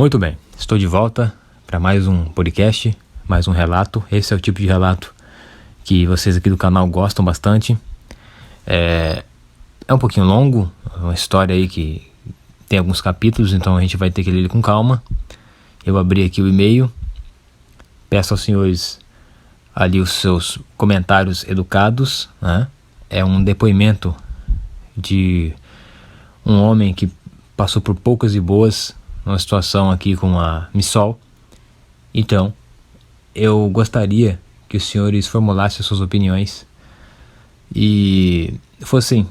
Muito bem, estou de volta para mais um podcast, mais um relato. Esse é o tipo de relato que vocês aqui do canal gostam bastante. É um pouquinho longo, uma história aí que tem alguns capítulos, então a gente vai ter que ler ele com calma. Eu abri aqui o e-mail, peço aos senhores ali os seus comentários educados, né? É um depoimento de um homem que passou por poucas e boas numa situação aqui com a Missol. Então, eu gostaria que os senhores formulassem suas opiniões e fossem,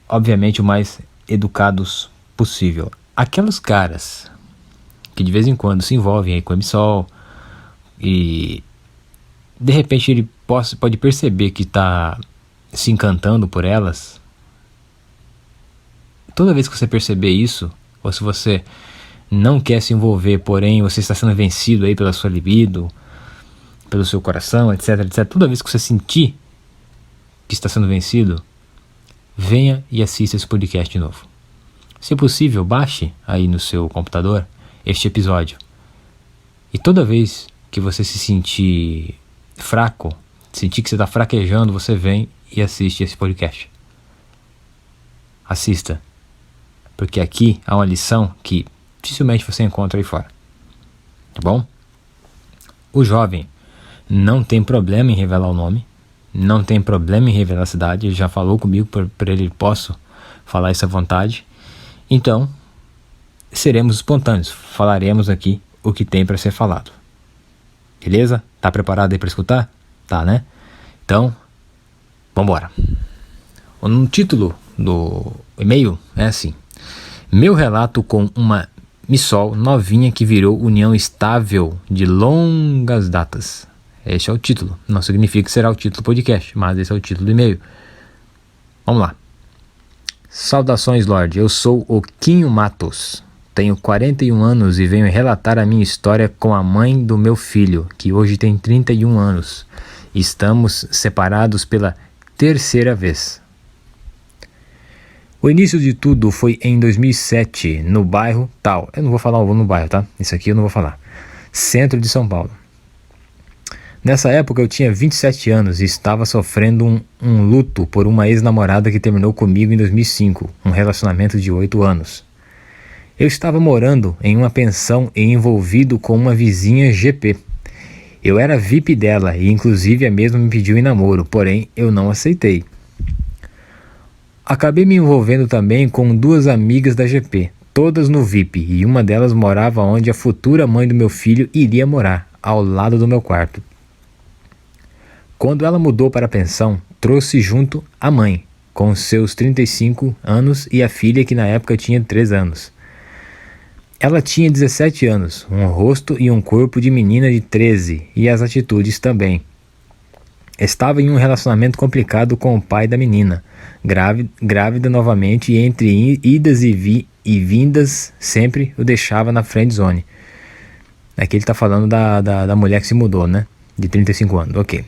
obviamente, o mais educados possível. Aqueles caras que de vez em quando se envolvem aí com a Missol e de repente ele pode perceber que está se encantando por elas. Toda vez que você perceber isso, ou se você não quer se envolver, porém você está sendo vencido aí pela sua libido, pelo seu coração, etc, etc. Toda vez que você sentir que está sendo vencido, venha e assista esse podcast de novo. Se possível, baixe aí no seu computador este episódio. E toda vez que você se sentir fraco, sentir que você está fraquejando, você vem e assiste esse podcast. Assista. Porque aqui há uma lição que dificilmente você encontra aí fora. Tá bom? O jovem não tem problema em revelar o nome, não tem problema em revelar a cidade. Ele já falou comigo, por ele posso falar isso à vontade. Então, seremos espontâneos. Falaremos aqui o que tem para ser falado. Beleza? Tá preparado aí para escutar? Tá, né? Então, vambora. O título do e-mail é assim: meu relato com uma Missol novinha que virou união estável de longas datas. Este é o título. Não significa que será o título do podcast, mas esse é o título do e-mail. Vamos lá. Saudações, Lorde. Eu sou o Quinho Matos. Tenho 41 anos e venho relatar a minha história com a mãe do meu filho, que hoje tem 31 anos. Estamos separados pela terceira vez. O início de tudo foi em 2007, no bairro tal. Eu não vou falar no bairro, tá? Isso aqui eu não vou falar. Centro de São Paulo. Nessa época eu tinha 27 anos e estava sofrendo um luto por uma ex-namorada que terminou comigo em 2005, um relacionamento de 8 anos. Eu estava morando em uma pensão e envolvido com uma vizinha GP. Eu era VIP dela e inclusive a mesma me pediu em namoro, porém eu não aceitei. Acabei me envolvendo também com duas amigas da GP, todas no VIP, e uma delas morava onde a futura mãe do meu filho iria morar, ao lado do meu quarto. Quando ela mudou para a pensão, trouxe junto a mãe, com seus 35 anos, e a filha que na época tinha 3 anos. Ela tinha 17 anos, um rosto e um corpo de menina de 13, e as atitudes também. Estava em um relacionamento complicado com o pai da menina, grávida novamente, e entre idas e vindas sempre o deixava na friend zone. Aqui ele está falando da mulher que se mudou, né? De 35 anos, ok.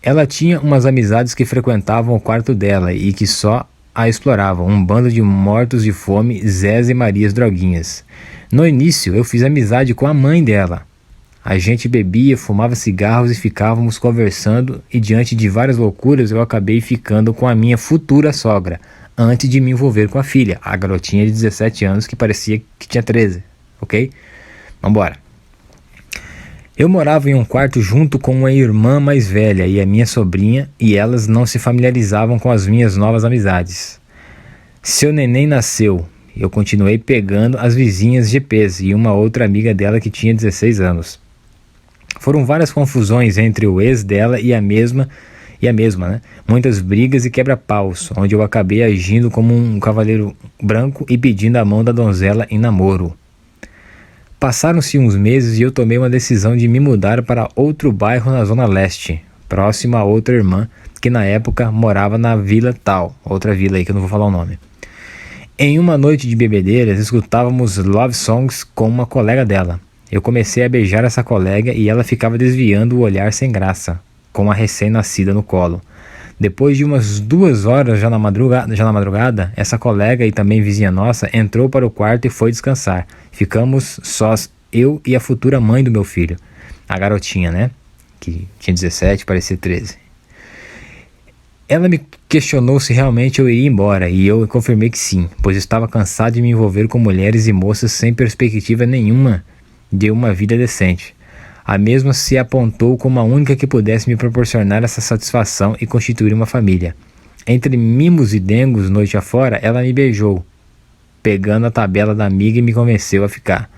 Ela tinha umas amizades que frequentavam o quarto dela e que só a exploravam, um bando de mortos de fome, Zés e Marias droguinhas. No início eu fiz amizade com a mãe dela. A gente bebia, fumava cigarros e ficávamos conversando, e diante de várias loucuras eu acabei ficando com a minha futura sogra, antes de me envolver com a filha, a garotinha de 17 anos que parecia que tinha 13, ok? Vambora. Eu morava em um quarto junto com uma irmã mais velha e a minha sobrinha, e elas não se familiarizavam com as minhas novas amizades. Seu neném nasceu. Eu continuei pegando as vizinhas GPs e uma outra amiga dela que tinha 16 anos. Foram várias confusões entre o ex dela e a mesma, né? Muitas brigas e quebra-paus, onde eu acabei agindo como um cavaleiro branco e pedindo a mão da donzela em namoro. Passaram-se uns meses e eu tomei uma decisão de me mudar para outro bairro na Zona Leste, próximo a outra irmã, que na época morava na Vila Tal, outra vila aí que eu não vou falar o nome. Em uma noite de bebedeiras, escutávamos love songs com uma colega dela. Eu comecei a beijar essa colega e ela ficava desviando o olhar sem graça, com a recém-nascida no colo. Depois de umas 2 horas já na madrugada, essa colega e também vizinha nossa entrou para o quarto e foi descansar. Ficamos sós, eu e a futura mãe do meu filho. A garotinha, né? Que tinha 17, parecia 13. Ela me questionou se realmente eu iria embora e eu confirmei que sim, pois estava cansado de me envolver com mulheres e moças sem perspectiva nenhuma de uma vida decente. A mesma se apontou como a única que pudesse me proporcionar essa satisfação e constituir uma família. Entre mimos e dengos, noite afora, ela me beijou, pegando a tabela da amiga e me convenceu a ficar.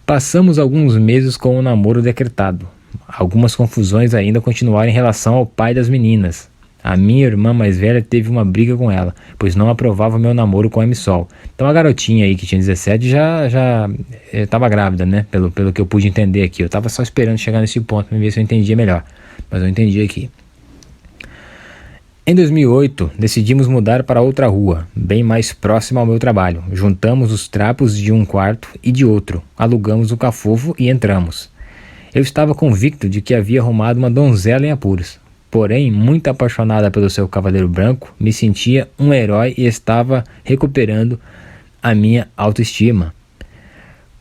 Passamos alguns meses com o namoro decretado. Algumas confusões ainda continuaram em relação ao pai das meninas. A minha irmã mais velha teve uma briga com ela, pois não aprovava o meu namoro com a MSOL. Então a garotinha aí que tinha 17 já estava grávida, né? Pelo que eu pude entender aqui. Eu estava só esperando chegar nesse ponto para ver se eu entendia melhor. Mas eu entendi aqui. Em 2008, decidimos mudar para outra rua, bem mais próxima ao meu trabalho. Juntamos os trapos de um quarto e de outro, alugamos o cafofo e entramos. Eu estava convicto de que havia arrumado uma donzela em apuros. Porém, muito apaixonada pelo seu cavaleiro branco, me sentia um herói e estava recuperando a minha autoestima.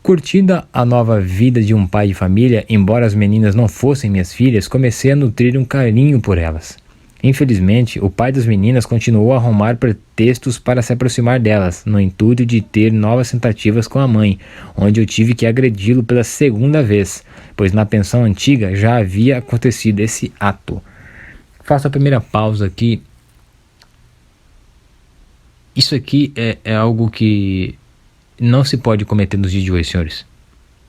Curtindo a nova vida de um pai de família, embora as meninas não fossem minhas filhas, comecei a nutrir um carinho por elas. Infelizmente, o pai das meninas continuou a arrumar pretextos para se aproximar delas, no intuito de ter novas tentativas com a mãe, onde eu tive que agredi-lo pela segunda vez, pois na pensão antiga já havia acontecido esse ato. Faço a primeira pausa aqui. Isso aqui é algo que não se pode cometer nos dias de hoje, senhores.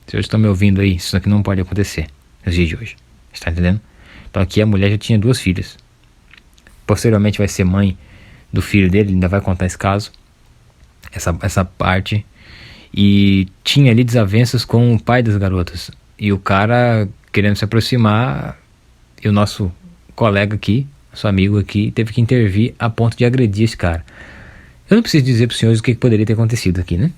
Vocês estão me ouvindo aí? Isso aqui não pode acontecer nos dias de hoje. Está entendendo? Então aqui a mulher já tinha 2 filhas. Posteriormente vai ser mãe do filho dele, ainda vai contar esse caso, essa parte. E tinha ali desavenças com o pai das garotas. E o cara querendo se aproximar, e o nosso colega aqui, nosso amigo aqui, teve que intervir a ponto de agredir esse cara. Eu não preciso dizer para os senhores o que poderia ter acontecido aqui, né?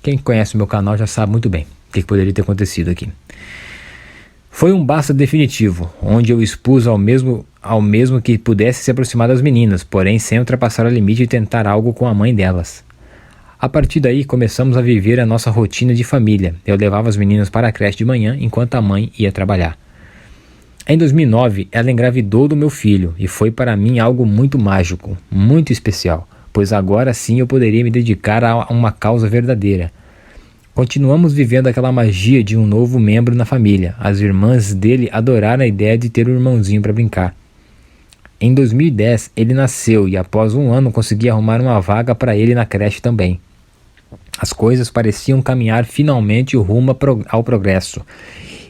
Quem conhece o meu canal já sabe muito bem o que poderia ter acontecido aqui. Foi um basta definitivo, onde eu expus ao mesmo que pudesse se aproximar das meninas, porém sem ultrapassar o limite e tentar algo com a mãe delas. A partir daí começamos a viver a nossa rotina de família. Eu levava as meninas para a creche de manhã enquanto a mãe ia trabalhar. Em 2009, ela engravidou do meu filho e foi para mim algo muito mágico, muito especial, pois agora sim eu poderia me dedicar a uma causa verdadeira. Continuamos vivendo aquela magia de um novo membro na família. As irmãs dele adoraram a ideia de ter um irmãozinho para brincar. Em 2010, ele nasceu e após 1 ano consegui arrumar uma vaga para ele na creche também. As coisas pareciam caminhar finalmente rumo ao progresso.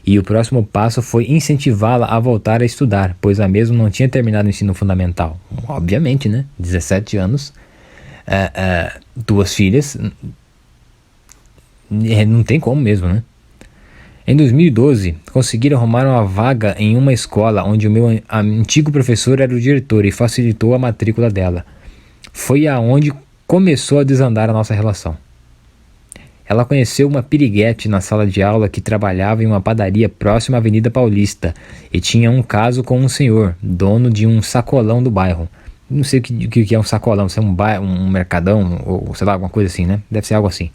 E o próximo passo foi incentivá-la a voltar a estudar, pois a mesma não tinha terminado o ensino fundamental. Obviamente, né? 17 anos, 2 filhas, não tem como mesmo, né? Em 2012, conseguiram arrumar uma vaga em uma escola onde o meu antigo professor era o diretor e facilitou a matrícula dela. Foi aonde começou a desandar a nossa relação. Ela conheceu uma piriguete na sala de aula que trabalhava em uma padaria próxima à Avenida Paulista e tinha um caso com um senhor, dono de um sacolão do bairro. Não sei o que é um sacolão, se é um mercadão ou sei lá, alguma coisa assim, né? Deve ser algo assim.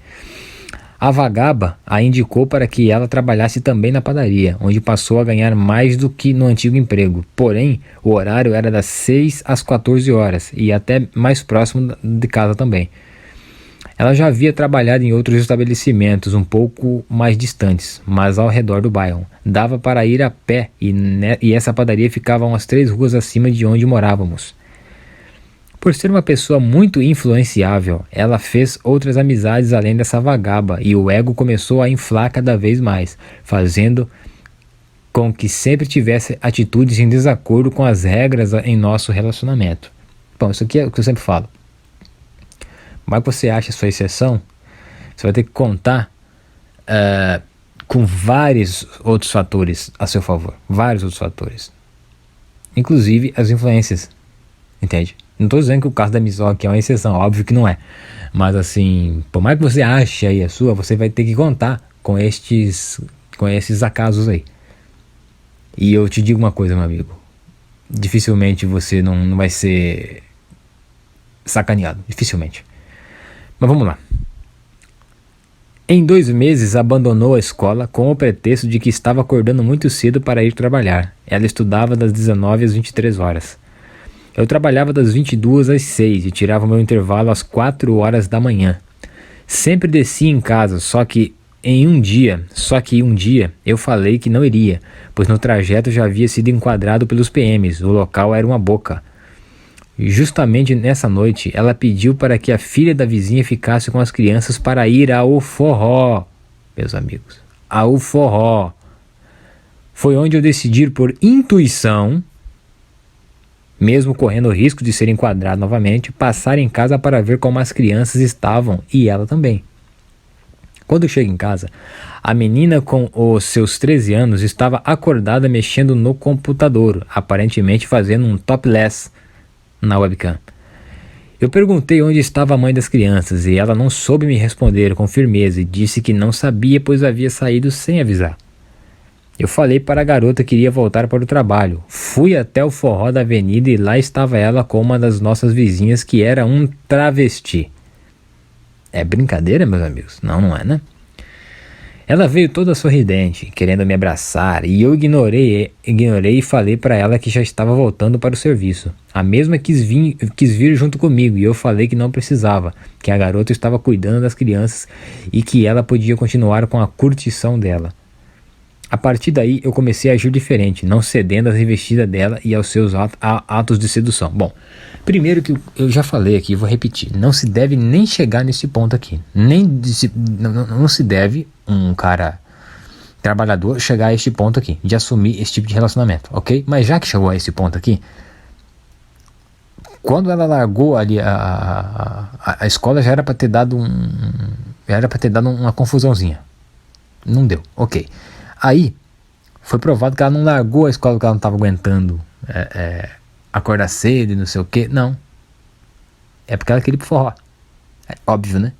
A vagaba a indicou para que ela trabalhasse também na padaria, onde passou a ganhar mais do que no antigo emprego. Porém, o horário era das 6 às 14 horas e até mais próximo de casa também. Ela já havia trabalhado em outros estabelecimentos um pouco mais distantes, mas ao redor do bairro. Dava para ir a pé e essa padaria ficava umas 3 ruas acima de onde morávamos. Por ser uma pessoa muito influenciável, ela fez outras amizades além dessa vagaba e o ego começou a inflar cada vez mais, fazendo com que sempre tivesse atitudes em desacordo com as regras em nosso relacionamento. Bom, isso aqui é o que eu sempre falo. Mas você acha a sua exceção, você vai ter que contar com vários outros fatores a seu favor. Vários outros fatores. Inclusive as influências. Entende? Não estou dizendo que o caso da MSOL aqui é uma exceção, óbvio que não é. Mas assim, por mais que você ache aí a sua, você vai ter que contar com esses acasos aí. E eu te digo uma coisa, meu amigo. dificilmente você não vai ser sacaneado. Dificilmente. Mas vamos lá. Em 2 meses, abandonou a escola com o pretexto de que estava acordando muito cedo para ir trabalhar. Ela estudava das 19 às 23 horas. Eu trabalhava das 22 às 6 e tirava meu intervalo às 4 horas da manhã. Sempre descia em casa, só que um dia eu falei que não iria, pois no trajeto já havia sido enquadrado pelos PMs, o local era uma boca. Justamente nessa noite, ela pediu para que a filha da vizinha ficasse com as crianças para ir ao forró, meus amigos, ao forró. Foi onde eu decidi por intuição, mesmo correndo o risco de ser enquadrado novamente, passar em casa para ver como as crianças estavam e ela também. Quando eu chego em casa, a menina com os seus 13 anos estava acordada mexendo no computador, aparentemente fazendo um topless na webcam. Eu perguntei onde estava a mãe das crianças e ela não soube me responder com firmeza e disse que não sabia, pois havia saído sem avisar. Eu falei para a garota que iria voltar para o trabalho. Fui até o forró da avenida e lá estava ela com uma das nossas vizinhas que era um travesti. É brincadeira, meus amigos? Não é, né? Ela veio toda sorridente, querendo me abraçar, e eu ignorei e falei para ela que já estava voltando para o serviço. A mesma quis vir junto comigo e eu falei que não precisava, que a garota estava cuidando das crianças e que ela podia continuar com a curtição dela. A partir daí eu comecei a agir diferente, não cedendo às investidas dela e aos seus atos de sedução. Bom, primeiro que eu já falei aqui, vou repetir, não se deve nem chegar nesse ponto aqui. Não se deve um cara trabalhador chegar a este ponto aqui, de assumir esse tipo de relacionamento, ok? Mas já que chegou a esse ponto aqui, quando ela largou ali a escola já era para ter dado uma confusãozinha. Não deu, ok. Aí, foi provado que ela não largou a escola porque ela não estava aguentando acordar cedo e não sei o que. Não. É porque ela queria ir pro forró. É óbvio, né?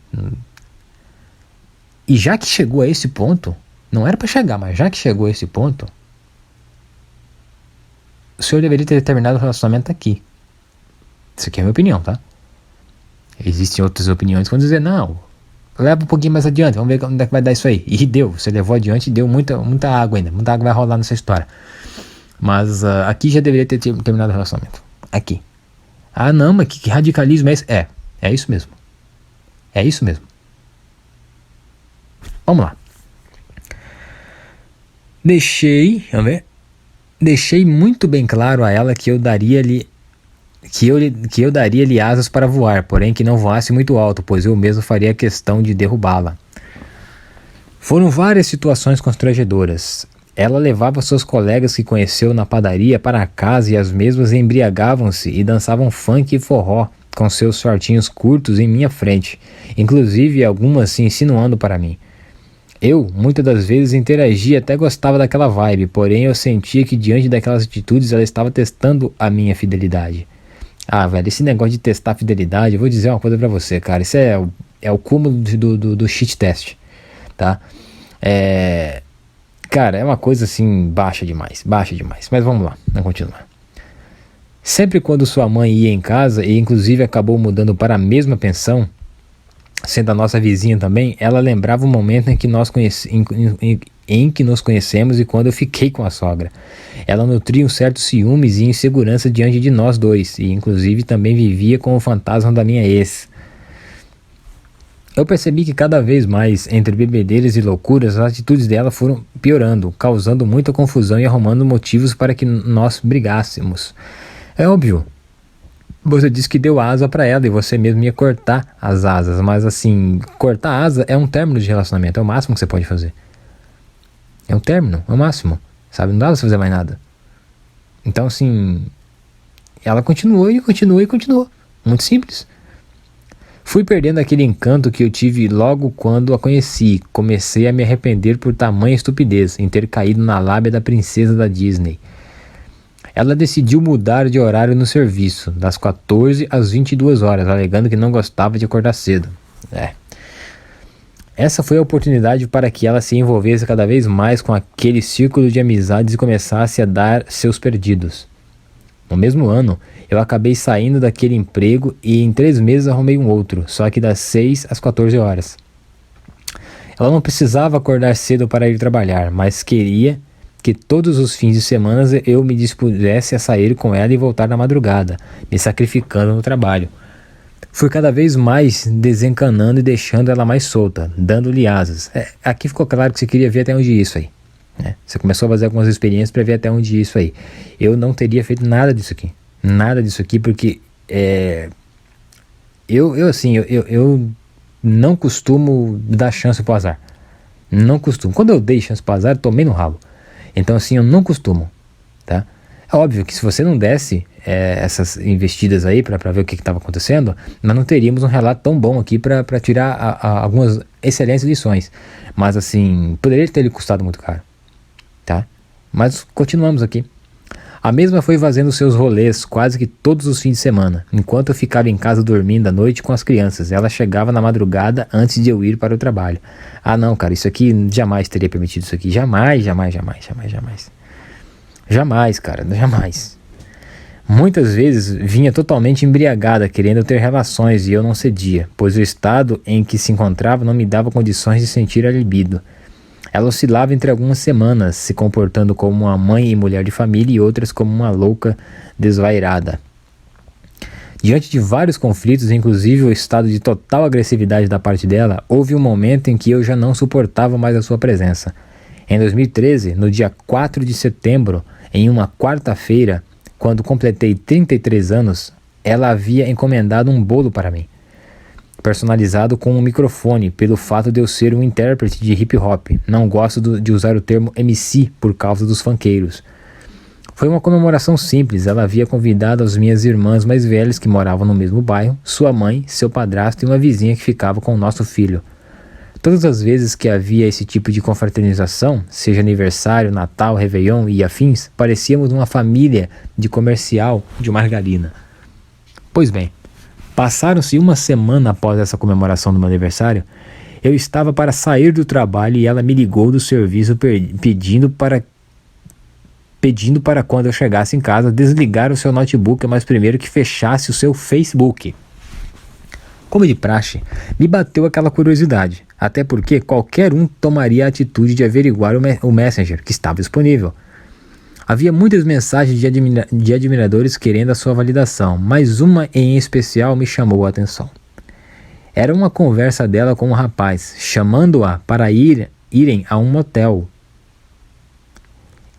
E já que chegou a esse ponto, não era para chegar, mas já que chegou a esse ponto, o senhor deveria ter terminado o relacionamento aqui. Isso aqui é a minha opinião, tá? Existem outras opiniões que vão dizer, não, leva um pouquinho mais adiante, vamos ver onde é que vai dar isso aí. E deu, você levou adiante e deu muita água ainda. Muita água vai rolar nessa história. Mas aqui já deveria ter terminado o relacionamento. Aqui. Ah não, mas que radicalismo é esse? É isso mesmo. É isso mesmo. Vamos lá. Deixei muito bem claro a ela que eu daria-lhe asas para voar, porém que não voasse muito alto, pois eu mesmo faria questão de derrubá-la. Foram várias situações constrangedoras. Ela levava seus colegas que conheceu na padaria para casa e as mesmas embriagavam-se e dançavam funk e forró com seus shortinhos curtos em minha frente, inclusive algumas se insinuando para mim. Eu, muitas das vezes, interagia e até gostava daquela vibe, porém eu sentia que diante daquelas atitudes ela estava testando a minha fidelidade. Ah, velho, esse negócio de testar fidelidade, eu vou dizer uma coisa pra você, cara, isso é o cúmulo do shit test, tá? Cara, é uma coisa assim, baixa demais, mas vamos lá, vamos continuar. Sempre quando sua mãe ia em casa, e inclusive acabou mudando para a mesma pensão, sendo a nossa vizinha também, ela lembrava o momento em que nos conhecemos e quando eu fiquei com a sogra. Ela nutria um certo ciúmes e insegurança diante de nós dois, e inclusive também vivia com o fantasma da minha ex. Eu percebi que cada vez mais, entre bebedeiras e loucuras, as atitudes dela foram piorando, causando muita confusão e arrumando motivos para que nós brigássemos. É óbvio. Você disse que deu asa pra ela e você mesmo ia cortar as asas, mas assim, cortar a asa é um término de relacionamento, é o máximo que você pode fazer. É um término, é o máximo, sabe? Não dá pra você fazer mais nada. Então assim, ela continuou. Muito simples. Fui perdendo aquele encanto que eu tive logo quando a conheci. Comecei a me arrepender por tamanha estupidez em ter caído na lábia da princesa da Disney. Ela decidiu mudar de horário no serviço, das 14 às 22 horas, alegando que não gostava de acordar cedo. Essa foi a oportunidade para que ela se envolvesse cada vez mais com aquele círculo de amizades e começasse a dar seus perdidos. No mesmo ano, eu acabei saindo daquele emprego e em 3 meses arrumei um outro, só que das 6 às 14 horas. Ela não precisava acordar cedo para ir trabalhar, mas queria que todos os fins de semana eu me dispusesse a sair com ela e voltar na madrugada, me sacrificando no trabalho. Fui cada vez mais desencanando e deixando ela mais solta, dando-lhe asas. Aqui ficou claro que você queria ver até onde ia isso aí, né? Você começou a fazer algumas experiências para ver até onde ia isso aí. Eu não teria feito nada disso aqui. Nada disso aqui, porque eu não costumo dar chance pro azar. Não costumo. Quando eu dei chance pro azar, tomei no rabo. Então assim, eu não costumo, tá? É óbvio que se você não desse essas investidas aí para ver o que estava acontecendo, nós não teríamos um relato tão bom aqui para tirar algumas excelentes lições. Mas assim, poderia ter lhe custado muito caro, tá? Mas continuamos aqui. A mesma foi fazendo seus rolês quase que todos os fins de semana, enquanto eu ficava em casa dormindo à noite com as crianças. Ela chegava na madrugada antes de eu ir para o trabalho. Ah não, cara, isso aqui jamais teria permitido isso aqui. Jamais, jamais, jamais, jamais, jamais. Jamais, cara, jamais. Muitas vezes vinha totalmente embriagada, querendo ter relações, e eu não cedia, pois o estado em que se encontrava não me dava condições de sentir a libido. Ela oscilava entre algumas semanas, se comportando como uma mãe e mulher de família, e outras como uma louca desvairada. Diante de vários conflitos, inclusive o estado de total agressividade da parte dela, houve um momento em que eu já não suportava mais a sua presença. Em 2013, no dia 4 de setembro, em uma quarta-feira, quando completei 33 anos, ela havia encomendado um bolo para mim, personalizado com um microfone, pelo fato de eu ser um intérprete de hip hop. Não gosto de usar o termo MC por causa dos funkeiros. Foi uma comemoração simples. Ela havia convidado as minhas irmãs mais velhas que moravam no mesmo bairro, sua mãe, seu padrasto e uma vizinha que ficava com o nosso filho. Todas as vezes que havia esse tipo de confraternização, seja aniversário, Natal, Réveillon e afins, parecíamos uma família de comercial de margarina. Pois bem, passaram-se uma semana após essa comemoração do meu aniversário. Eu estava para sair do trabalho e ela me ligou do serviço pedindo para quando eu chegasse em casa desligar o seu notebook, mas primeiro que fechasse o seu Facebook. Como de praxe, me bateu aquela curiosidade, até porque qualquer um tomaria a atitude de averiguar o Messenger, que estava disponível. Havia muitas mensagens de admiradores querendo a sua validação, mas uma em especial me chamou a atenção. Era uma conversa dela com um rapaz, chamando-a para irem a um motel.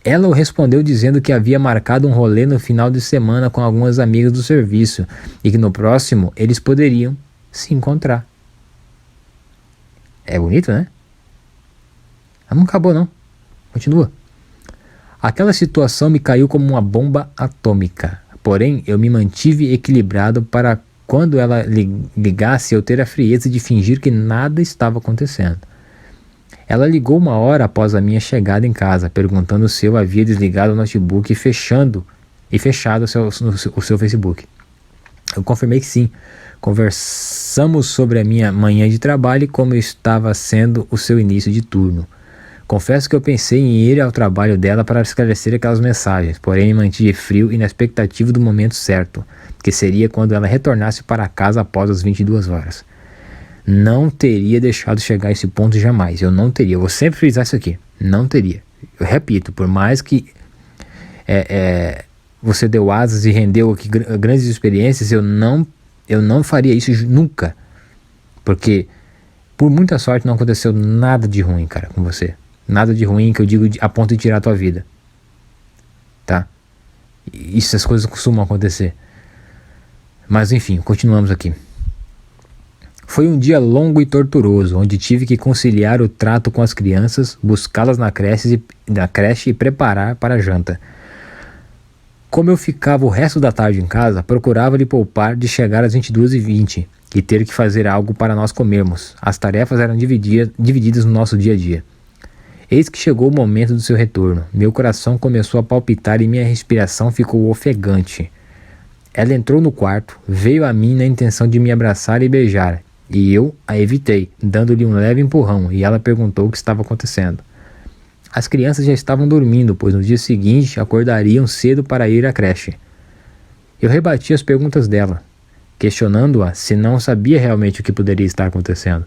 Ela o respondeu dizendo que havia marcado um rolê no final de semana com algumas amigas do serviço e que no próximo eles poderiam se encontrar. É bonito, né? Mas não acabou não. Continua. Aquela situação me caiu como uma bomba atômica. Porém, eu me mantive equilibrado para quando ela ligasse eu ter a frieza de fingir que nada estava acontecendo. Ela ligou 1 hora após a minha chegada em casa, perguntando se eu havia desligado o notebook e fechado o seu Facebook. Eu confirmei que sim. Conversamos sobre a minha manhã de trabalho e como estava sendo o seu início de turno. Confesso que eu pensei em ir ao trabalho dela para esclarecer aquelas mensagens, porém me mantive frio e na expectativa do momento certo, que seria quando ela retornasse para casa após as 22 horas. Não teria deixado chegar a esse ponto jamais. Eu não teria. Eu vou sempre frisar isso aqui. Não teria. Eu repito, por mais que você deu asas e rendeu aqui grandes experiências, eu não faria isso nunca. Porque, por muita sorte, não aconteceu nada de ruim, cara, com você. Nada de ruim que eu digo a ponto de tirar a tua vida. Tá? Isso, essas coisas costumam acontecer. Mas enfim, continuamos aqui. Foi um dia longo e torturoso, onde tive que conciliar o trato com as crianças, buscá-las na creche e preparar para a janta. Como eu ficava o resto da tarde em casa, procurava lhe poupar de chegar às 22h20 e ter que fazer algo para nós comermos. As tarefas eram divididas no nosso dia a dia. Eis que chegou o momento do seu retorno. Meu coração começou a palpitar e minha respiração ficou ofegante. Ela entrou no quarto, veio a mim na intenção de me abraçar e beijar, e eu a evitei, dando-lhe um leve empurrão, e ela perguntou o que estava acontecendo. As crianças já estavam dormindo, pois no dia seguinte acordariam cedo para ir à creche. Eu rebati as perguntas dela, questionando-a se não sabia realmente o que poderia estar acontecendo.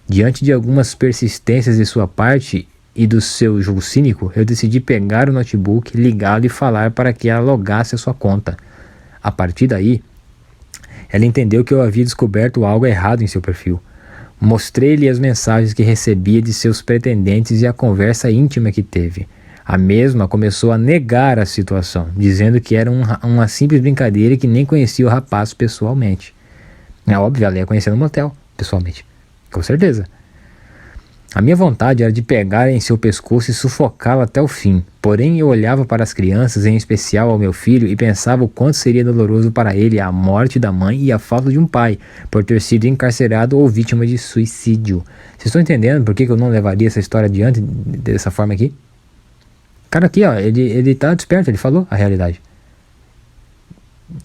Diante de algumas persistências de sua parte e do seu jogo cínico, eu decidi pegar o notebook, ligá-lo e falar para que ela logasse a sua conta. A partir daí, ela entendeu que eu havia descoberto algo errado em seu perfil. Mostrei-lhe as mensagens que recebia de seus pretendentes e a conversa íntima que teve. A mesma começou a negar a situação, dizendo que era uma simples brincadeira e que nem conhecia o rapaz pessoalmente. É óbvio, ela ia conhecer no motel, pessoalmente. Com certeza. A minha vontade era de pegar em seu pescoço e sufocá-lo até o fim. Porém, eu olhava para as crianças, em especial ao meu filho, e pensava o quanto seria doloroso para ele a morte da mãe e a falta de um pai, por ter sido encarcerado ou vítima de suicídio. Vocês estão entendendo por que eu não levaria essa história adiante dessa forma aqui? O cara aqui, ó, ele tá desperto, ele falou a realidade.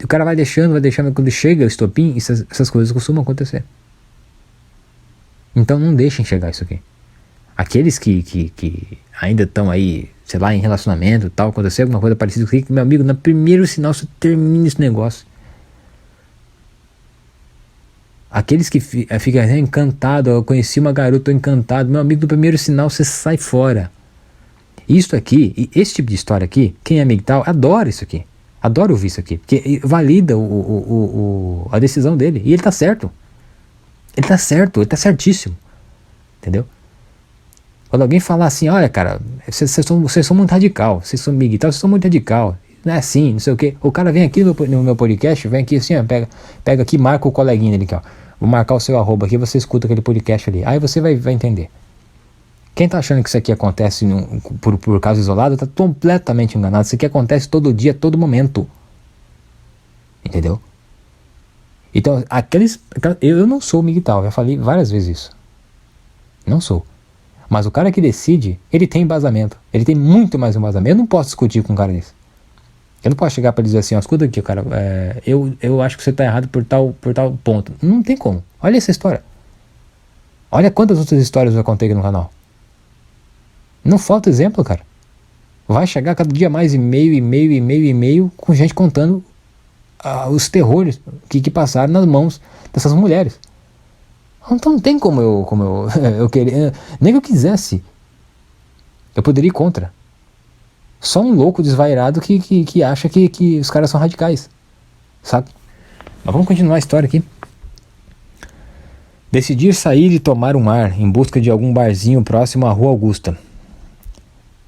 O cara vai deixando, quando chega o estopim, essas coisas costumam acontecer. Então não deixem chegar isso aqui. Aqueles que ainda estão aí, sei lá, em relacionamento e tal, acontecer alguma coisa parecida com isso, meu amigo, no primeiro sinal você termina esse negócio. Aqueles que ficam encantados, eu conheci uma garota, tô encantado, meu amigo, no primeiro sinal você sai fora. Isso aqui, esse tipo de história aqui, quem é MGTOW adora isso aqui. Adora ouvir isso aqui, porque valida a decisão dele. E ele tá certo. Ele tá certíssimo. Entendeu? Quando alguém falar assim, olha cara, vocês são muito radical, vocês são MGTOW, vocês são muito radical. Não é assim, não sei o que. O cara vem aqui no meu podcast, vem aqui assim, ó, pega aqui, marca o coleguinha dele aqui, ó. Vou marcar o seu arroba aqui, você escuta aquele podcast ali. Aí você vai entender. Quem tá achando que isso aqui acontece por caso isolado, tá completamente enganado. Isso aqui acontece todo dia, todo momento. Entendeu? Então, eu não sou MGTOW, já falei várias vezes isso. Não sou. Mas o cara que decide, ele tem embasamento. Ele tem muito mais embasamento. Eu não posso discutir com um cara desse. Eu não posso chegar para dizer assim, ó, escuta aqui, cara, eu acho que você tá errado por tal ponto. Não tem como. Olha essa história. Olha quantas outras histórias eu já contei aqui no canal. Não falta exemplo, cara. Vai chegar cada dia mais e-mail com gente contando os terrores que passaram nas mãos dessas mulheres. Então não tem como eu querer, nem que eu quisesse. Eu poderia ir contra. Só um louco desvairado que acha que os caras são radicais. Sabe? Mas vamos continuar a história aqui. Decidi sair e tomar um ar em busca de algum barzinho próximo à Rua Augusta.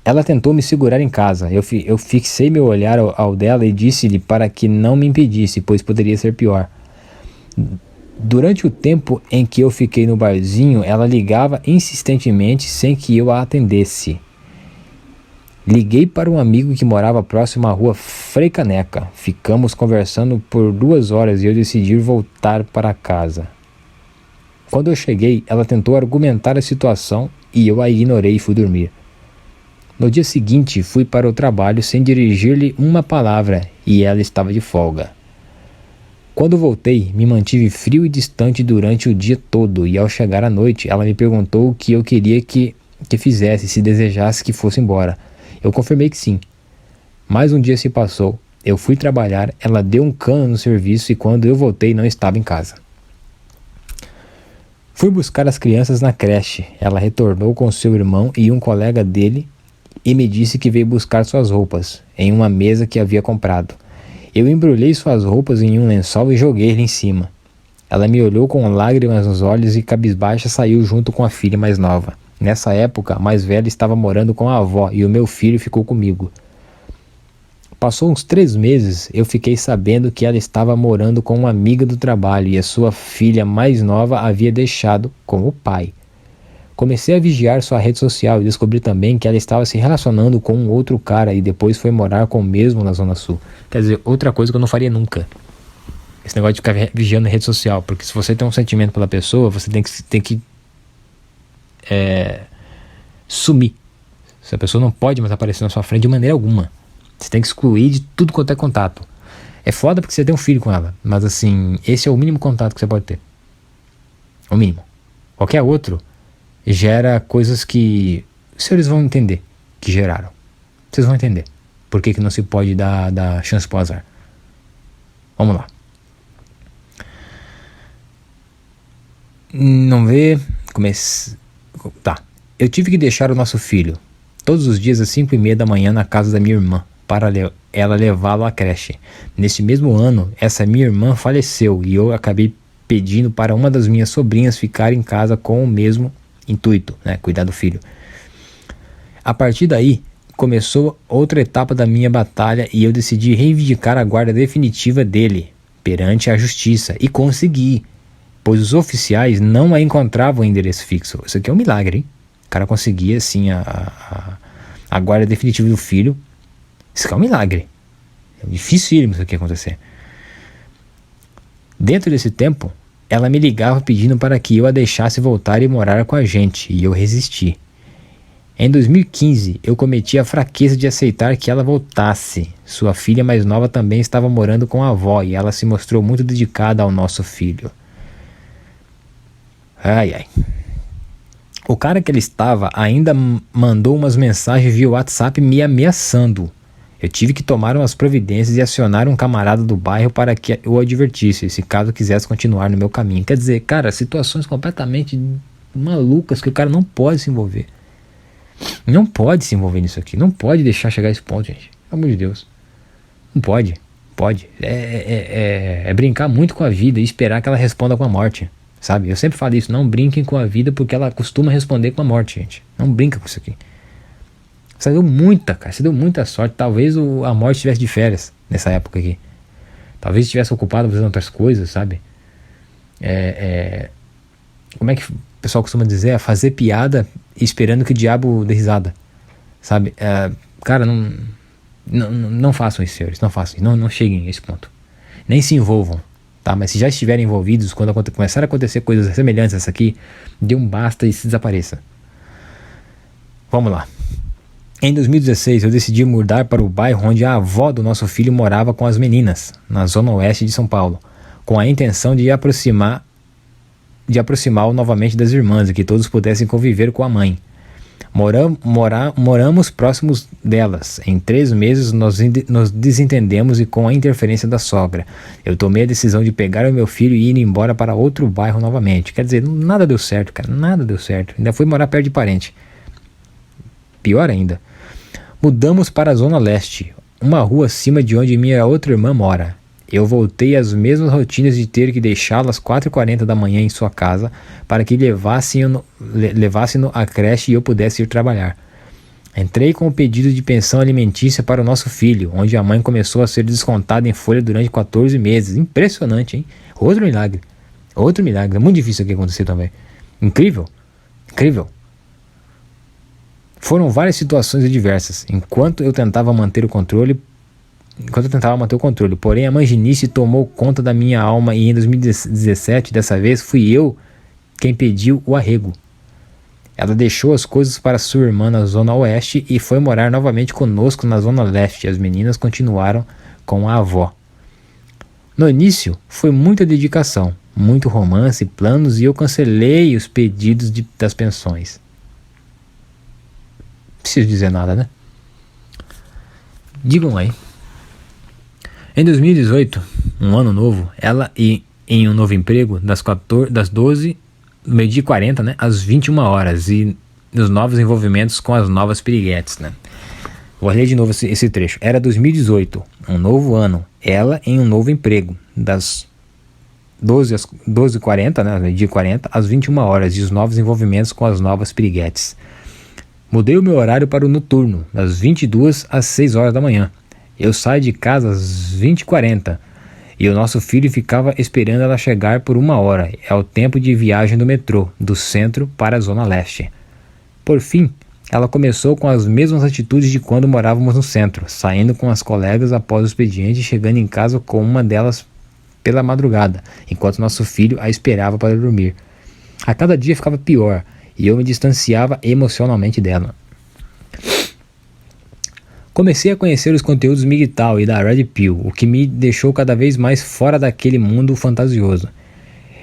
Ela tentou me segurar em casa. Eu fixei meu olhar ao dela e disse-lhe para que não me impedisse, pois poderia ser pior. Durante o tempo em que eu fiquei no barzinho, ela ligava insistentemente sem que eu a atendesse. Liguei para um amigo que morava próximo à rua Frei Caneca. Ficamos conversando por 2 horas e eu decidi voltar para casa. Quando eu cheguei, ela tentou argumentar a situação e eu a ignorei e fui dormir. No dia seguinte, fui para o trabalho sem dirigir-lhe uma palavra e ela estava de folga. Quando voltei, me mantive frio e distante durante o dia todo e ao chegar à noite, ela me perguntou o que eu queria que fizesse se desejasse que fosse embora. Eu confirmei que sim. Mais um dia se passou, eu fui trabalhar, ela deu um cano no serviço e quando eu voltei não estava em casa. Fui buscar as crianças na creche, ela retornou com seu irmão e um colega dele e me disse que veio buscar suas roupas, em uma mesa que havia comprado. Eu embrulhei suas roupas em um lençol e joguei-lhe em cima. Ela me olhou com lágrimas nos olhos e cabisbaixa saiu junto com a filha mais nova. Nessa época, a mais velha estava morando com a avó e o meu filho ficou comigo. Passou uns 3 meses, eu fiquei sabendo que ela estava morando com uma amiga do trabalho e a sua filha mais nova havia deixado com o pai. Comecei a vigiar sua rede social e descobri também que ela estava se relacionando com um outro cara e depois foi morar com o mesmo na Zona Sul. Quer dizer, outra coisa que eu não faria nunca. Esse negócio de ficar vigiando a rede social, porque se você tem um sentimento pela pessoa, você tem que sumir. Essa pessoa não pode mais aparecer na sua frente de maneira alguma. Você tem que excluir de tudo quanto é contato. É foda porque você tem um filho com ela, mas assim, esse é o mínimo contato que você pode ter. O mínimo. Qualquer outro gera coisas que os senhores vão entender que geraram. Vocês vão entender por que não se pode dar chance pro azar. Vamos lá. Não vê... Tá. Eu tive que deixar o nosso filho todos os dias às 5:30 da manhã na casa da minha irmã para ela levá-lo à creche. Neste mesmo ano, essa minha irmã faleceu e eu acabei pedindo para uma das minhas sobrinhas ficar em casa com o mesmo intuito, né? Cuidar do filho. A partir daí, começou outra etapa da minha batalha e eu decidi reivindicar a guarda definitiva dele perante a justiça e consegui, pois os oficiais não a encontravam em endereço fixo. Isso aqui é um milagre, hein? O cara conseguia, assim, a guarda definitiva do filho. Isso aqui é um milagre. É dificílimo isso aqui acontecer. Dentro desse tempo, ela me ligava pedindo para que eu a deixasse voltar e morar com a gente, e eu resisti. Em 2015, eu cometi a fraqueza de aceitar que ela voltasse. Sua filha mais nova também estava morando com a avó, e ela se mostrou muito dedicada ao nosso filho. Ai, ai. O cara que ela estava ainda mandou umas mensagens via WhatsApp me ameaçando. Eu tive que tomar umas providências e acionar um camarada do bairro para que eu advertisse, se caso quisesse continuar no meu caminho. Quer dizer, cara, situações completamente malucas que o cara não pode se envolver. Não pode se envolver nisso aqui. Não pode deixar chegar a esse ponto, gente. Pelo amor de Deus. Não pode. Pode. É brincar muito com a vida e esperar que ela responda com a morte. Sabe? Eu sempre falo isso. Não brinquem com a vida porque ela costuma responder com a morte, gente. Não brinca com isso aqui. Você deu muita sorte. Talvez a morte estivesse de férias nessa época aqui. Talvez estivesse ocupado fazendo outras coisas, sabe? Como é que o pessoal costuma dizer? É fazer piada esperando que o diabo dê risada. Sabe? Cara, não façam isso, senhores. Não façam isso. Não cheguem a esse ponto. Nem se envolvam. Tá? Mas se já estiverem envolvidos, quando começar a acontecer coisas semelhantes a essa aqui, dê um basta e se desapareça. Vamos lá. Em 2016, eu decidi mudar para o bairro onde a avó do nosso filho morava com as meninas, na zona oeste de São Paulo, com a intenção de aproximá-lo novamente das irmãs e que todos pudessem conviver com a mãe. Moramos próximos delas. Em 3 meses nos desentendemos e com a interferência da sogra, eu tomei a decisão de pegar o meu filho e ir embora para outro bairro novamente. Quer dizer, nada deu certo, cara, nada deu certo. Ainda fui morar perto de parente. Pior ainda. Mudamos para a Zona Leste, uma rua acima de onde minha outra irmã mora. Eu voltei às mesmas rotinas de ter que deixá-la às 4:40 da manhã em sua casa para que levasse-no à creche e eu pudesse ir trabalhar. Entrei com o pedido de pensão alimentícia para o nosso filho, onde a mãe começou a ser descontada em folha durante 14 meses. Impressionante, hein? Outro milagre. É muito difícil aqui acontecer também. Incrível. Foram várias situações adversas, enquanto eu tentava manter o controle, porém a manginice tomou conta da minha alma e em 2017, dessa vez, fui eu quem pediu o arrego. Ela deixou as coisas para sua irmã na zona oeste e foi morar novamente conosco na zona leste. As meninas continuaram com a avó. No início, foi muita dedicação, muito romance, planos e eu cancelei os pedidos das pensões. Não preciso dizer nada, né? Digam aí. Em 2018, um ano novo, ela em um novo emprego das 12, meio-dia e 40, né, às 21 horas e nos novos envolvimentos com as novas piriguetes, né? Vou ler de novo esse trecho. Era 2018, um novo ano, ela em um novo emprego das 12h40, né, meio-dia e 40, às 21 horas e os novos envolvimentos com as novas piriguetes. Mudei o meu horário para o noturno, das 22 às 6 horas da manhã. Eu saio de casa às 20h40 e o nosso filho ficava esperando ela chegar por 1 hora. É o tempo de viagem do metrô, do centro para a zona leste. Por fim, ela começou com as mesmas atitudes de quando morávamos no centro, saindo com as colegas após o expediente e chegando em casa com uma delas pela madrugada, enquanto nosso filho a esperava para dormir. A cada dia ficava pior e eu me distanciava emocionalmente dela. Comecei a conhecer os conteúdos MGTOW e da Red Pill, o que me deixou cada vez mais fora daquele mundo fantasioso.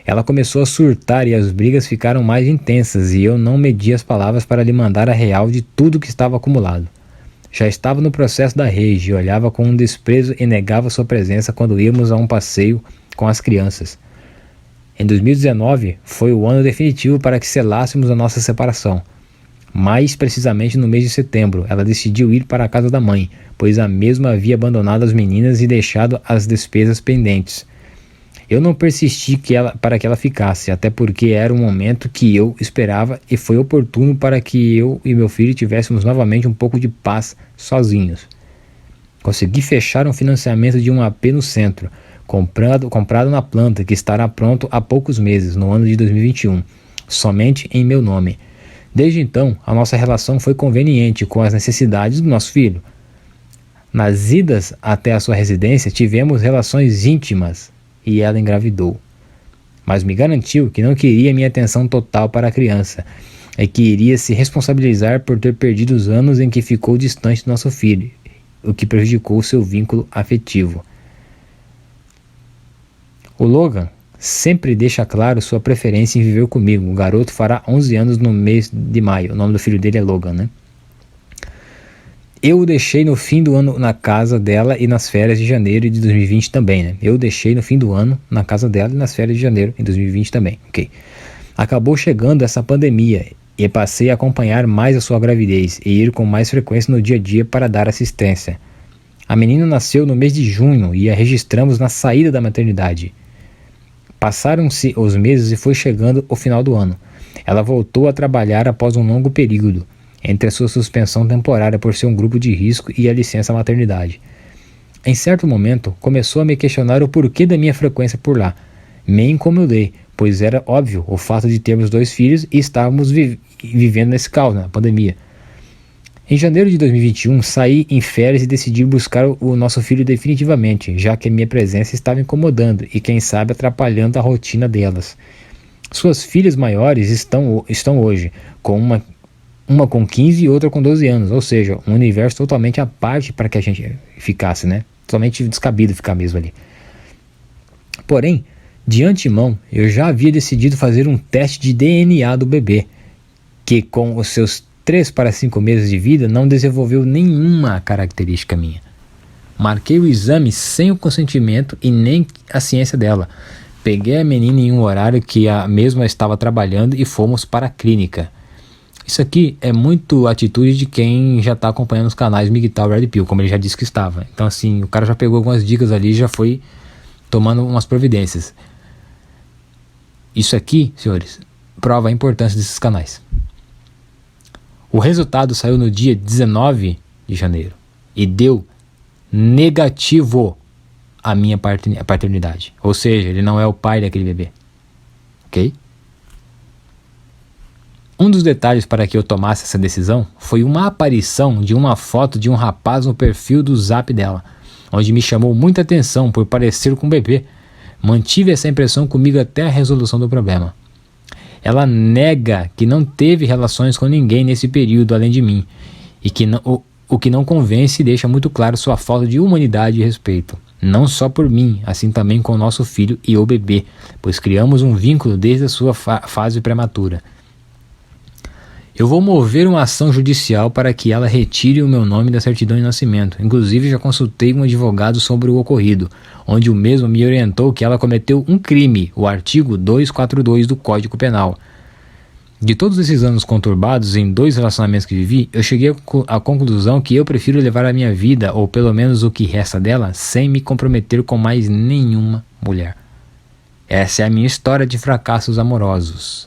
Ela começou a surtar e as brigas ficaram mais intensas e eu não medi as palavras para lhe mandar a real de tudo que estava acumulado. Já estava no processo da rage e olhava com um desprezo e negava sua presença quando íamos a um passeio com as crianças. Em 2019 foi o ano definitivo para que selássemos a nossa separação. Mais precisamente no mês de setembro, ela decidiu ir para a casa da mãe, pois a mesma havia abandonado as meninas e deixado as despesas pendentes. Eu não persisti para que ela ficasse, até porque era um momento que eu esperava e foi oportuno para que eu e meu filho tivéssemos novamente um pouco de paz sozinhos. Consegui fechar um financiamento de um AP no centro, comprado na planta, que estará pronto há poucos meses, no ano de 2021, somente em meu nome. Desde então, a nossa relação foi conveniente com as necessidades do nosso filho. Nas idas até a sua residência, tivemos relações íntimas e ela engravidou. Mas me garantiu que não queria minha atenção total para a criança e que iria se responsabilizar por ter perdido os anos em que ficou distante do nosso filho, o que prejudicou seu vínculo afetivo. O Logan sempre deixa claro sua preferência em viver comigo. O garoto fará 11 anos no mês de maio. O nome do filho dele é Logan, né? Eu o deixei no fim do ano na casa dela e nas férias de janeiro de 2020 também, né? Eu deixei no fim do ano na casa dela e nas férias de janeiro de 2020 também, ok? Acabou chegando essa pandemia e passei a acompanhar mais a sua gravidez e ir com mais frequência no dia a dia para dar assistência. A menina nasceu no mês de junho e a registramos na saída da maternidade. Passaram-se os meses e foi chegando o final do ano. Ela voltou a trabalhar após um longo período, entre a sua suspensão temporária por ser um grupo de risco e a licença maternidade. Em certo momento, começou a me questionar o porquê da minha frequência por lá. Me incomodei, pois era óbvio o fato de termos 2 filhos e estávamos vivendo nesse caos, na pandemia. Em janeiro de 2021, saí em férias e decidi buscar o nosso filho definitivamente, já que a minha presença estava incomodando e, quem sabe, atrapalhando a rotina delas. Suas filhas maiores estão hoje, com uma com 15 e outra com 12 anos, ou seja, um universo totalmente à parte para que a gente ficasse, né? Totalmente descabido ficar mesmo ali. Porém, de antemão, eu já havia decidido fazer um teste de DNA do bebê, que com os seus 3 para 5 meses de vida não desenvolveu nenhuma característica minha. Marquei o exame sem o consentimento e nem a ciência dela. Peguei a menina em um horário que a mesma estava trabalhando e fomos para a clínica. Isso aqui é muito atitude de quem já está acompanhando os canais Miguel Red Pill, como ele já disse que estava. Então assim, o cara já pegou algumas dicas ali e já foi tomando umas providências. Isso aqui, senhores, prova a importância desses canais. O resultado saiu no dia 19 de janeiro e deu negativo a minha paternidade. Ou seja, ele não é o pai daquele bebê. Ok? Um dos detalhes para que eu tomasse essa decisão foi uma aparição de uma foto de um rapaz no perfil do Zap dela, onde me chamou muita atenção por parecer com um bebê. Mantive essa impressão comigo até a resolução do problema. Ela nega que não teve relações com ninguém nesse período além de mim, e que o que não convence e deixa muito claro sua falta de humanidade e respeito. Não só por mim, assim também com o nosso filho e o bebê, pois criamos um vínculo desde a sua fase prematura. Eu vou mover uma ação judicial para que ela retire o meu nome da certidão de nascimento. Inclusive, já consultei um advogado sobre o ocorrido, onde o mesmo me orientou que ela cometeu um crime, o artigo 242 do Código Penal. De todos esses anos conturbados em 2 relacionamentos que vivi, eu cheguei à conclusão que eu prefiro levar a minha vida, ou pelo menos o que resta dela, sem me comprometer com mais nenhuma mulher. Essa é a minha história de fracassos amorosos.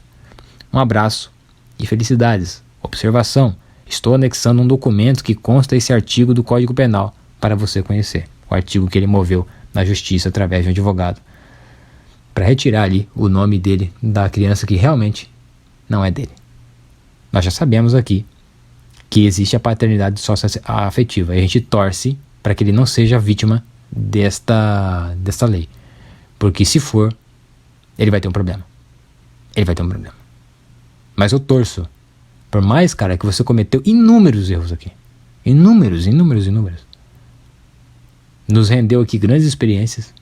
Um abraço e felicidades. Observação: estou anexando um documento que consta esse artigo do Código Penal para você conhecer. O artigo que ele moveu na justiça através de um advogado para retirar ali o nome dele da criança que realmente não é dele. Nós já sabemos aqui que existe a paternidade socioafetiva e a gente torce para que ele não seja vítima desta lei, porque se for, ele vai ter um problema. Mas eu torço. Por mais, cara, que você cometeu inúmeros erros aqui. Inúmeros. Nos rendeu aqui grandes experiências.